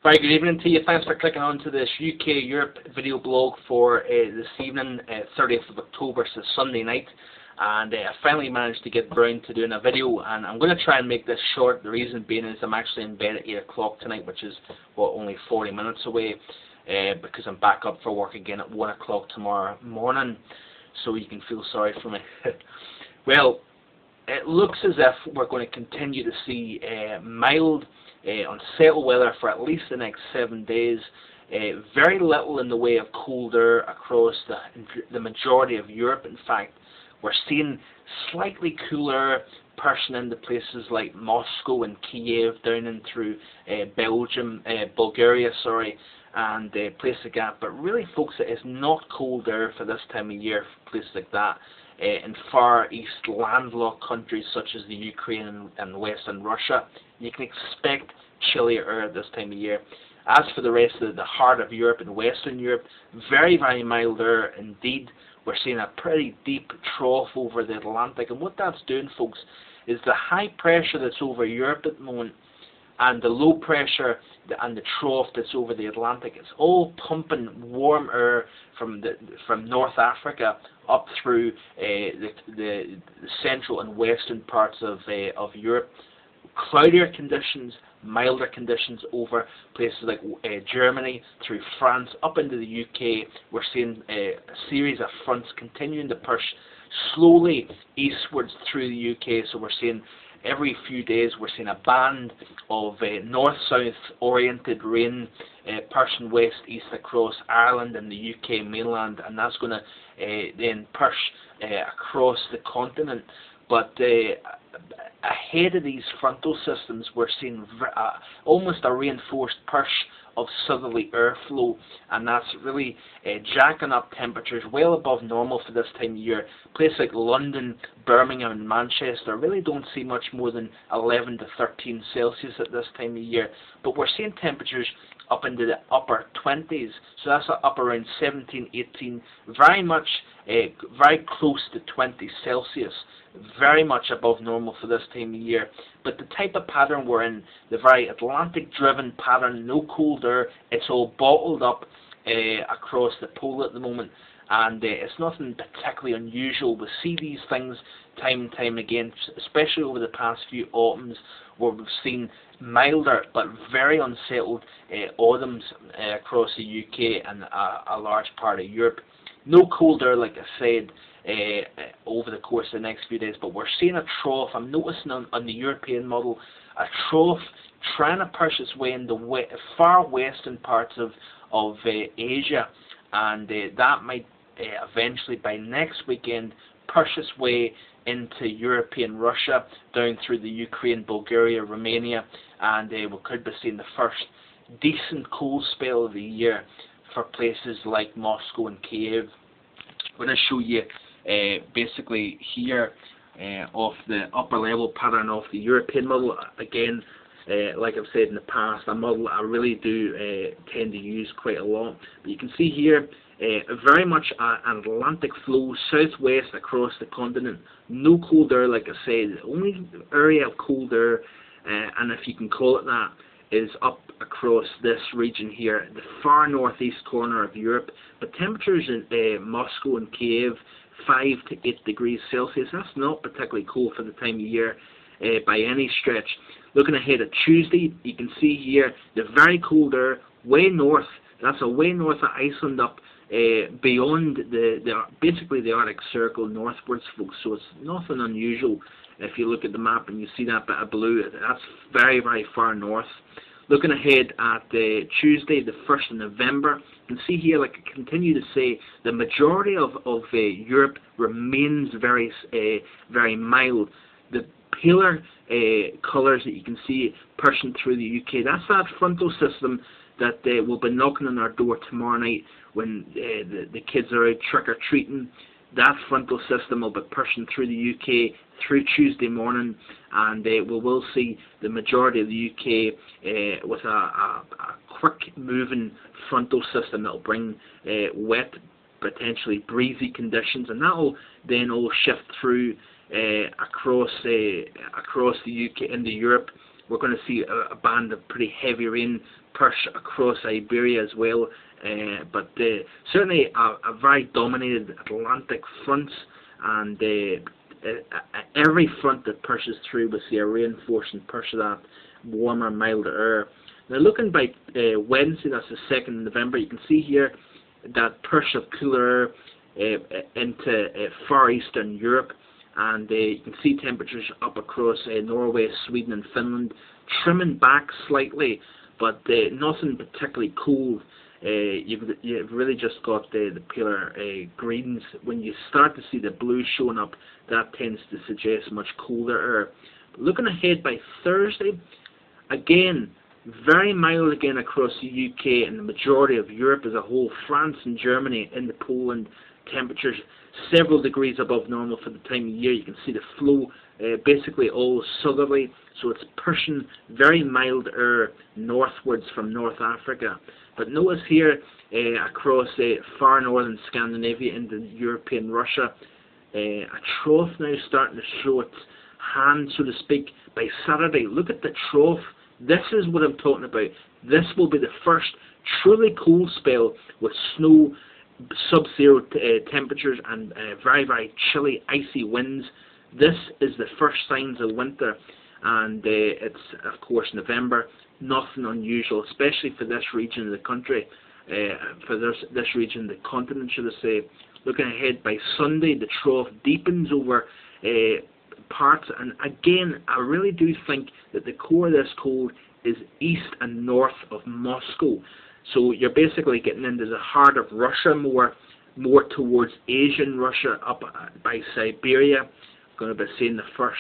Very good evening to you. Thanks for clicking on to this UK-Europe video blog for this evening, 30th of October, so Sunday night. And I finally managed to get around to doing a video, and I'm going to try and make this short. The reason being is I'm actually in bed at 8 o'clock tonight, which is, only 40 minutes away, because I'm back up for work again at 1 o'clock tomorrow morning, so you can feel sorry for me. Well, it looks as if we're going to continue to see mild, unsettled weather for at least the next 7 days. Very little in the way of cold air across the majority of Europe. In fact, we're seeing slightly cooler pushing into places like Moscow and Kiev, down in through Bulgaria, and places like that. But really, folks, it is not cold air for this time of year for places like that. In Far East landlocked countries such as the Ukraine and Western Russia, you can expect chillier air this time of year. As for the rest of the heart of Europe and Western Europe, very, very mild air indeed. We're seeing a pretty deep trough over the Atlantic, and what that's doing, folks, is the high pressure that's over Europe at the moment and the low pressure and the trough that's over the Atlantic, it's all pumping warm air from North Africa up through the central and western parts of Europe. Cloudier conditions, milder conditions over places like Germany, through France, up into the UK. We're seeing a series of fronts continuing to push slowly eastwards through the UK, so we're seeing every few days we're seeing a band of north-south oriented rain pushing west-east across Ireland and the UK mainland, and that's going to then push across the continent. But ahead of these frontal systems, we're seeing almost a reinforced push of southerly airflow, and that's really jacking up temperatures well above normal for this time of year. Places like London, Birmingham and Manchester really don't see much more than 11 to 13 Celsius at this time of year, but we're seeing temperatures up into the upper 20s, so that's up around 17, 18, very close to 20 Celsius, very much above normal for this time of year. But the type of pattern we're in, the very Atlantic-driven pattern, no cold air, it's all bottled up across the pole at the moment, and it's nothing particularly unusual. We see these things time and time again, especially over the past few autumns, where we've seen milder but very unsettled autumns across the UK and a large part of Europe. No cold air, like I said, over the course of the next few days, but we're seeing a trough. I'm noticing on the European model a trough trying to push its way in the far western parts of Asia, and that might eventually, by next weekend, push its way into European Russia, down through the Ukraine, Bulgaria, Romania, and we could be seeing the first decent cold spell of the year for places like Moscow and Kiev. I'm going to show you basically here off the upper level pattern of the European model. Again, like I've said in the past, a model I really do tend to use quite a lot. But you can see here very much an Atlantic flow southwest across the continent. No cold air, like I said. The only area of cold air, and if you can call it that, is up across this region here, the far northeast corner of Europe. But temperatures in Moscow and Kiev, 5 to 8 degrees Celsius. That's not particularly cold for the time of year by any stretch. Looking ahead at Tuesday, you can see here the very cold air way north. That's way north of Iceland, up beyond basically the Arctic Circle northwards, folks. So it's nothing unusual. If you look at the map and you see that bit of blue, that's very, very far north. Looking ahead at Tuesday, the 1st of November, you can see here, like I continue to say, the majority of Europe remains very, very mild. The paler colours that you can see pushing through the UK, that's that frontal system that will be knocking on our door tomorrow night when the kids are out trick-or-treating. That frontal system will be pushing through the UK through Tuesday morning, and we will see the majority of the UK with a quick-moving frontal system that will bring wet, potentially breezy conditions, and that will then all shift through across the UK into Europe we're going to see a band of pretty heavy rain push across Iberia as well. But certainly a very dominated Atlantic front, and every front that pushes through will see a reinforcing push of that warmer, milder air. Now looking by Wednesday, that's the 2nd of November, you can see here that push of cooler air into far eastern Europe, and you can see temperatures up across Norway, Sweden and Finland, trimming back slightly, but nothing particularly cold. You've really just got the paler greens. When you start to see the blue showing up, that tends to suggest much colder air. But looking ahead by Thursday, again, very mild again across the UK and the majority of Europe as a whole. France and Germany, into Poland, temperatures several degrees above normal for the time of year. You can see the flow basically all southerly, so it's pushing very mild air northwards from North Africa. But notice here across far northern Scandinavia into European Russia, a trough now starting to show its hand, so to speak, by Saturday. Look at the trough. This is what I'm talking about. This will be the first truly cold spell with snow, sub-zero temperatures and very, very chilly, icy winds. This is the first signs of winter, and it's, of course, November. Nothing unusual, especially for this region of the country, for this region of the continent, should I say. Looking ahead by Sunday, the trough deepens over parts, and again, I really do think that the core of this cold is east and north of Moscow. So you're basically getting into the heart of Russia, more towards Asian Russia, up by Siberia. Going to be seeing the first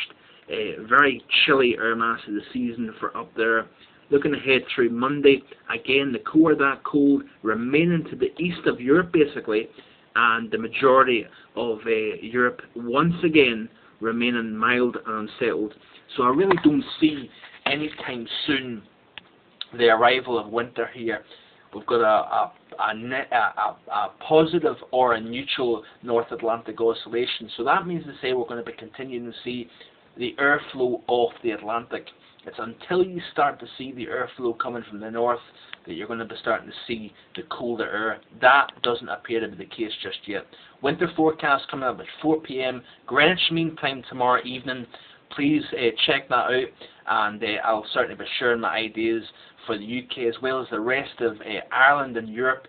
very chilly air mass of the season for up there. Looking ahead through Monday, again the core of that cold remaining to the east of Europe basically, and the majority of Europe once again remaining mild and unsettled. So I really don't see anytime soon the arrival of winter here. We've got a positive or a neutral North Atlantic oscillation. So that means to say we're going to be continuing to see the airflow off the Atlantic. It's until you start to see the airflow coming from the north that you're going to be starting to see the colder air. That doesn't appear to be the case just yet. Winter forecast coming up at 4 p.m. Greenwich Mean Time tomorrow evening. Please check that out, and I'll certainly be sharing my ideas for the UK as well as the rest of Ireland and Europe.